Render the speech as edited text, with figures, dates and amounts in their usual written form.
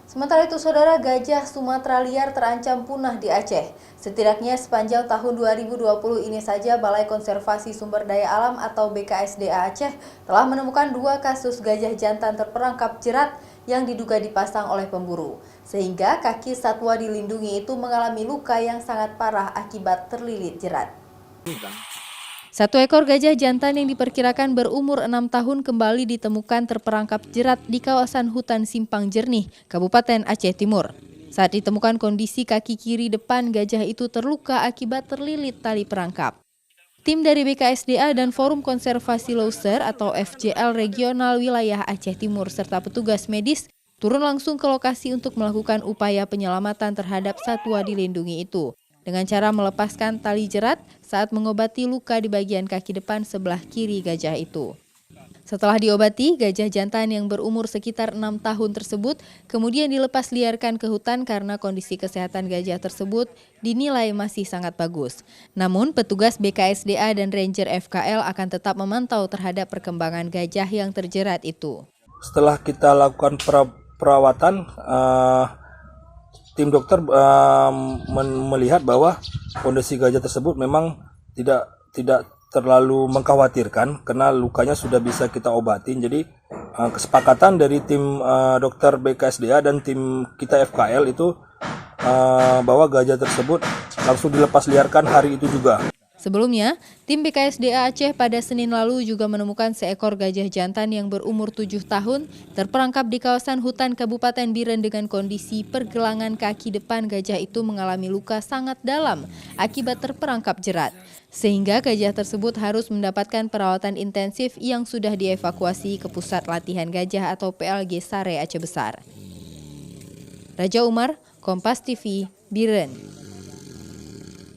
Sementara itu, saudara, gajah Sumatera liar terancam punah di Aceh. Setidaknya sepanjang tahun 2020 ini saja, Balai Konservasi Sumber Daya Alam atau BKSDA Aceh telah menemukan 2 kasus gajah jantan terperangkap jerat yang diduga dipasang oleh pemburu. Sehingga kaki satwa dilindungi itu mengalami luka yang sangat parah akibat terlilit jerat. Satu ekor gajah jantan yang diperkirakan berumur 6 tahun kembali ditemukan terperangkap jerat di kawasan hutan Simpang Jernih, Kabupaten Aceh Timur. Saat ditemukan kondisi kaki kiri depan gajah itu terluka akibat terlilit tali perangkap. Tim dari BKSDA dan Forum Konservasi Loser atau FJL Regional Wilayah Aceh Timur serta petugas medis turun langsung ke lokasi untuk melakukan upaya penyelamatan terhadap satwa dilindungi itu, dengan cara melepaskan tali jerat saat mengobati luka di bagian kaki depan sebelah kiri gajah itu. Setelah diobati, gajah jantan yang berumur sekitar 6 tahun tersebut kemudian dilepas liarkan ke hutan karena kondisi kesehatan gajah tersebut dinilai masih sangat bagus. Namun, petugas BKSDA dan Ranger FKL akan tetap memantau terhadap perkembangan gajah yang terjerat itu. Setelah kita lakukan perawatan, tim dokter melihat bahwa kondisi gajah tersebut memang tidak terlalu mengkhawatirkan karena lukanya sudah bisa kita obatin. Jadi kesepakatan dari tim dokter BKSDA dan tim kita FKL itu bahwa gajah tersebut langsung dilepas liarkan hari itu juga. Sebelumnya, tim BKSDA Aceh pada Senin lalu juga menemukan seekor gajah jantan yang berumur 7 tahun terperangkap di kawasan hutan Kabupaten Biren dengan kondisi pergelangan kaki depan gajah itu mengalami luka sangat dalam akibat terperangkap jerat. Sehingga gajah tersebut harus mendapatkan perawatan intensif yang sudah dievakuasi ke Pusat Latihan Gajah atau PLG Sare Aceh Besar. Raja Umar, Kompas TV, Biren.